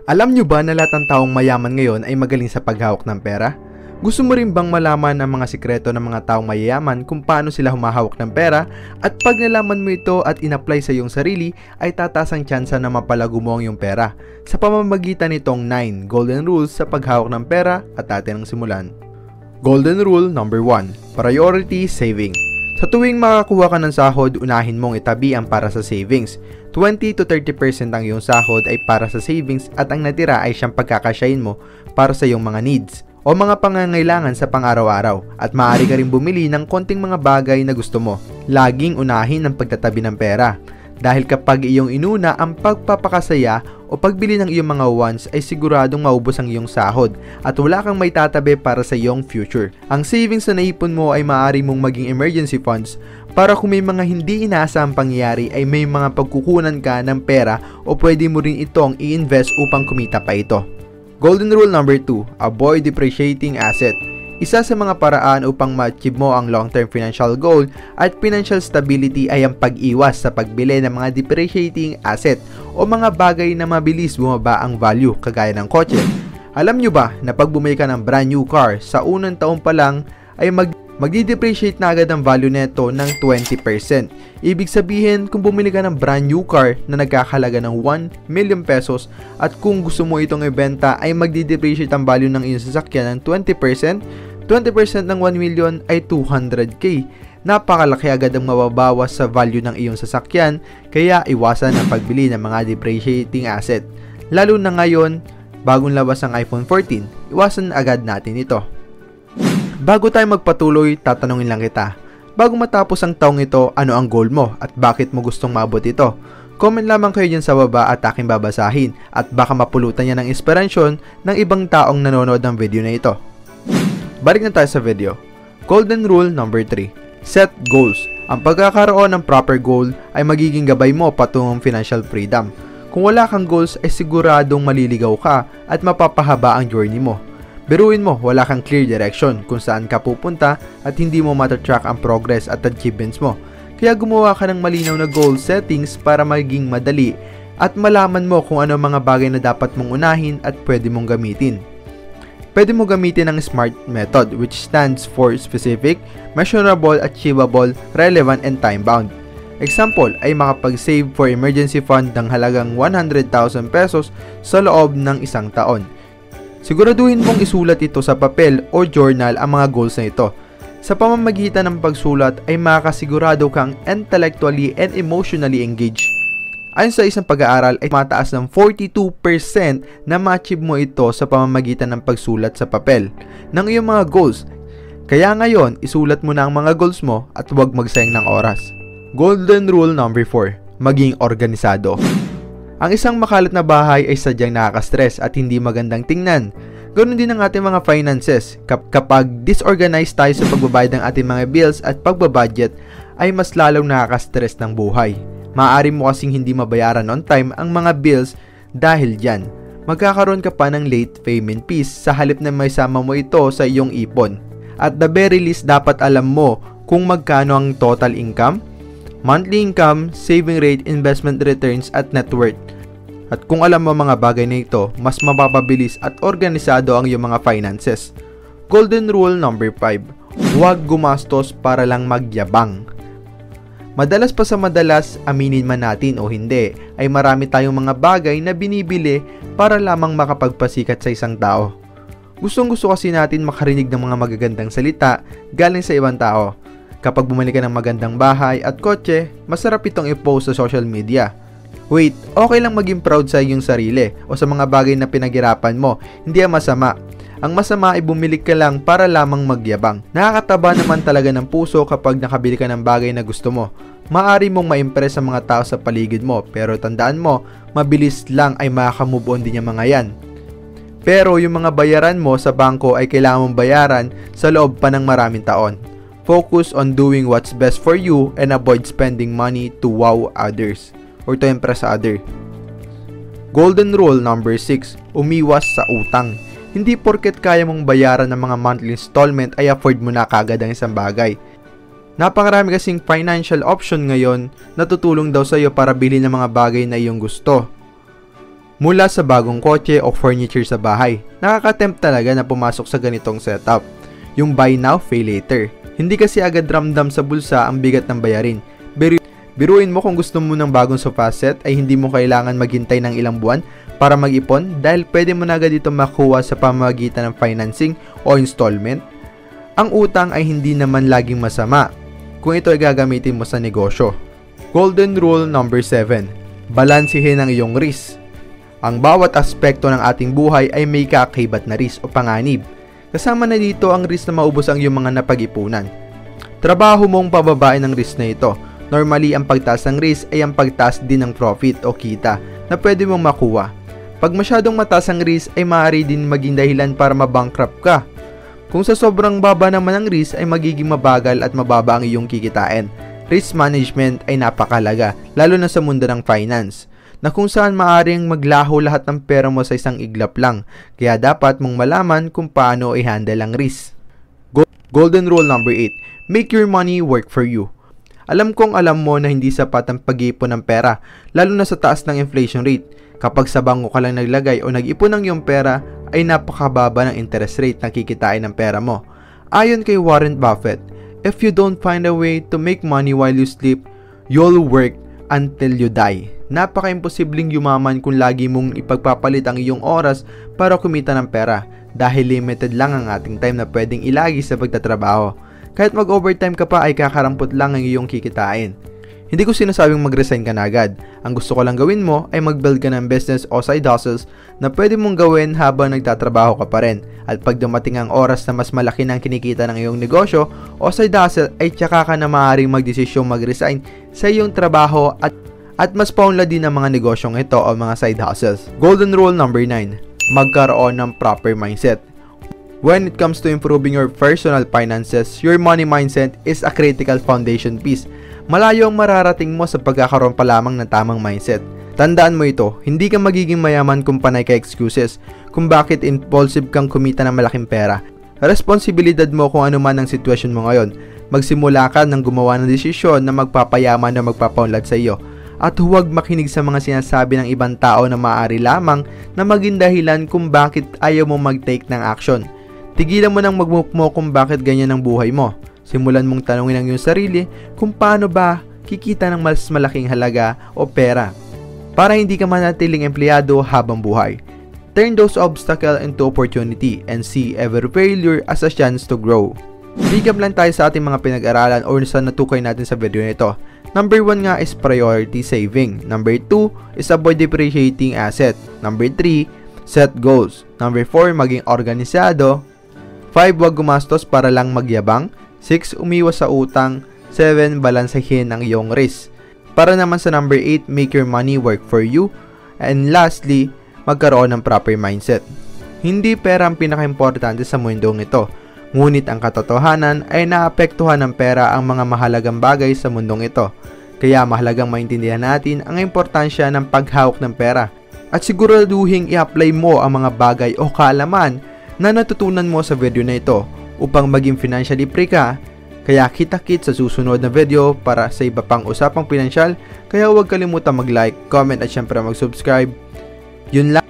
Alam nyo ba na lahat ng taong mayaman ngayon ay magaling sa paghawak ng pera? Gusto mo rin bang malaman ang mga sikreto ng mga taong mayayaman kung paano sila humahawak ng pera? At pag nalaman mo ito at in-apply sa iyong sarili, ay tataas ang tsansa na mapalago mo ang iyong pera sa pamamagitan nitong 9 Golden Rules sa paghawak ng pera at atin ang simulan. Golden Rule number 1. Priority Saving. Sa tuwing makakuha ka ng sahod, unahin mong itabi ang para sa savings. 20 to 30% ang iyong sahod ay para sa savings at ang natira ay siyang pagkakasyahin mo para sa iyong mga needs o mga pangangailangan sa pang-araw-araw at maaari ka rin bumili ng konting mga bagay na gusto mo. Laging unahin ang pagtatabi ng pera dahil kapag iyong inuna ang pagpapakasaya o pagbili ng iyong mga wants ay siguradong maubos ang iyong sahod at wala kang may tatabi para sa iyong future. Ang savings na naipon mo ay maaari mong maging emergency funds para kung may mga hindi inaasahang pangyayari ay may mga pagkukunan ka ng pera o pwede mo rin itong i-invest upang kumita pa ito. Golden Rule number 2. Avoid depreciating asset. Isa sa mga paraan upang ma-achieve mo ang long-term financial goal at financial stability ay ang pag-iwas sa pagbili ng mga depreciating asset o mga bagay na mabilis bumaba ang value kagaya ng kotse. Alam nyo ba na pag bumili ka ng brand new car, sa unang taon pa lang ay magdi-depreciate na agad ang value nito ng 20%. Ibig sabihin, kung bumili ka ng brand new car na nagkakahalaga ng 1 million pesos at kung gusto mo itong ibenta ay magdi-depreciate ang value ng iyong sasakyan ng 20%, 20% ng 1 million ay 200k. Napakalaki agad ang mababawas sa value ng iyong sasakyan, kaya iwasan ang pagbili ng mga depreciating asset. Lalo na ngayon, bagong labas ang iPhone 14, iwasan agad natin ito. Bago tayo magpatuloy, tatanungin lang kita. Bago matapos ang taong ito, ano ang goal mo at bakit mo gustong maabot ito? Comment lamang kayo dyan sa baba at aking babasahin at baka mapulutan niya ng inspirasyon ng ibang taong nanonood ng video na ito. Balik na tayo sa video. Golden Rule number 3. Set goals. Ang pagkakaroon ng proper goal ay magiging gabay mo patungong financial freedom. Kung wala kang goals ay siguradong maliligaw ka at mapapahaba ang journey mo. Biruin mo, wala kang clear direction kung saan ka pupunta at hindi mo matatrack ang progress at achievements mo. Kaya gumawa ka ng malinaw na goal settings para maging madali at malaman mo kung ano mga bagay na dapat mong unahin at pwede mong gamitin. Pwede mo gamitin ang SMART method, which stands for specific, measurable, achievable, relevant, and time-bound. Example ay makapag-save for emergency fund ng halagang 100,000 pesos sa loob ng isang taon. Siguraduhin mong isulat ito sa papel o journal ang mga goals na ito. Sa pamamagitan ng pagsulat ay makakasigurado kang intellectually and emotionally engaged. Ayon sa isang pag-aaral ay mataas ng 42% na ma-achieve mo ito sa pamamagitan ng pagsulat sa papel ng iyong mga goals. Kaya ngayon, isulat mo na ang mga goals mo at huwag magsayang ng oras. Golden Rule number 4. Maging organisado. Ang isang makalat na bahay ay sadyang nakaka-stress at hindi magandang tingnan. Ganoon din ang ating mga finances. Kapag disorganized tayo sa pagbabayad ng ating mga bills at pagbabudget, ay mas lalong nakaka-stress ng buhay. Maaari mo kasing hindi mabayaran on time ang mga bills dahil dyan. Magkakaroon ka pa ng late payment fees sa halip na may sama mo ito sa iyong ipon. At the very least, dapat alam mo kung magkano ang total income, monthly income, saving rate, investment returns at net worth. At kung alam mo mga bagay na ito, mas mapapabilis at organisado ang iyong mga finances. Golden Rule number 5. Huwag gumastos para lang magyabang. Madalas pa sa madalas, aminin man natin o hindi, ay marami tayong mga bagay na binibili para lamang makapagpasikat sa isang tao. Gustong-gusto kasi natin makarinig ng mga magagandang salita galing sa ibang tao. Kapag bumili ka ng magandang bahay at kotse, masarap itong i-post sa social media. Wait, okay lang maging proud sa iyong sarili o sa mga bagay na pinaghirapan mo, hindi ang masama. Ang masama ay bumili ka lang para lamang magyabang. Nakakataba naman talaga ng puso kapag nakabili ka ng bagay na gusto mo. Maaari mong ma-impress ang mga tao sa paligid mo, pero tandaan mo, mabilis lang ay makaka-move on din yung mga yan. Pero yung mga bayaran mo sa bangko ay kailangan mong bayaran sa loob pa ng maraming taon. Focus on doing what's best for you and avoid spending money to wow others or to impress others. Golden Rule number 6. Umiwas sa utang. Hindi porket kaya mong bayaran ng mga monthly installment ay afford mo na kagad ang isang bagay. Napakarami kasing financial option ngayon na tutulong daw sa iyo para bilhin ng mga bagay na iyong gusto. Mula sa bagong kotse o furniture sa bahay, nakaka-tempt talaga na pumasok sa ganitong setup. Yung buy now, pay later. Hindi kasi agad ramdam sa bulsa ang bigat ng bayarin. Biruin mo kung gusto mo ng bagong sofa set ay hindi mo kailangan maghintay ng ilang buwan para mag-ipon dahil pwede mo na agad ito makuha sa pamamagitan ng financing o installment. Ang utang ay hindi naman laging masama kung ito ay gagamitin mo sa negosyo. Golden Rule number 7. Balansihin ang iyong risk. Ang bawat aspekto ng ating buhay ay may kaakibat na risk o panganib. Kasama na dito ang risk na maubos ang iyong mga napag-ipunan. Trabaho mong pababain ang risk na ito. Normally, ang pagtaas ng risk ay ang pagtaas din ng profit o kita na pwede mong makuha. Pag masyadong mataas ang risk ay maaari din maging dahilan para mabankrupt ka. Kung sa sobrang baba naman ang risk ay magiging mabagal at mababa ang iyong kikitain. Risk management ay napakalaga, lalo na sa mundo ng finance, na kung saan maaaring maglaho lahat ng pera mo sa isang iglap lang, kaya dapat mong malaman kung paano i-handle ang risk. Golden Rule number 8. Make your money work for you. Alam mo na hindi sapat ang pag-iipon ng pera, lalo na sa taas ng inflation rate. Kapag sa bangko ka lang naglagay o nag-ipon ng iyong pera, ay napakababa ng interest rate na kikitain ng pera mo. Ayon kay Warren Buffett, if you don't find a way to make money while you sleep, you'll work until you die. Napaka-imposibleng yumaman kung lagi mong ipagpapalit ang iyong oras para kumita ng pera dahil limited lang ang ating time na pwedeng ilagi sa pagtatrabaho. Kahit mag-overtime ka pa ay kakarampot lang ang iyong kikitain. Hindi ko sinasabing mag-resign ka na agad. Ang gusto ko lang gawin mo ay mag-build ka ng business o side hustles na pwede mong gawin habang nagtatrabaho ka pa rin. At pag dumating ang oras na mas malaki ng kinikita ng iyong negosyo o side hustle ay tsaka ka na maaaring magdesisyong mag-resign sa iyong trabaho at mas paunlad din ang mga negosyong ito o mga side hustles. Golden Rule number 9. Magkaroon ng proper mindset. When it comes to improving your personal finances, your money mindset is a critical foundation piece. Malayo ang mararating mo sa pagkakaroon pa lamang ng tamang mindset. Tandaan mo ito, hindi ka magiging mayaman kung panay ka excuses kung bakit impulsive kang kumita ng malaking pera. Responsibilidad mo kung ano man ang sitwasyon mo ngayon. Magsimula ka ng gumawa ng desisyon na magpapayaman o magpapaunlad sa iyo. At huwag makinig sa mga sinasabi ng ibang tao na maaari lamang na maging dahilan kung bakit ayaw mo mag-take ng action. Tigilan mo nang magmukmo kung bakit ganyan ang buhay mo. Simulan mong tanungin ang iyong sarili kung paano ba kikita ng mas malaking halaga o pera para hindi ka manatiling empleyado habang buhay. Turn those obstacles into opportunity and see every failure as a chance to grow. Recap lang tayo sa ating mga pinag-aralan o sa natukay natin sa video nito. Number 1 nga is priority saving. Number 2 is avoid depreciating asset. Number 3, set goals. Number 4, maging organisado. 5, wag gumastos para lang magyabang. 6, umiwas sa utang. 7, balansahin ang iyong risk. Para naman sa number 8, make your money work for you. And lastly, magkaroon ng proper mindset. Hindi pera ang pinaka-importante sa mundong ito. Ngunit ang katotohanan ay naapektuhan ng pera ang mga mahalagang bagay sa mundong ito. Kaya mahalagang maintindihan natin ang importansya ng paghawak ng pera. At siguraduhin i-apply mo ang mga bagay o kaalaman na natutunan mo sa video na ito upang maging financially free ka. Kaya kita-kit sa susunod na video para sa iba pang usapang pinansyal. Kaya huwag kalimutan mag-like, comment at syempre mag-subscribe. Yun lang.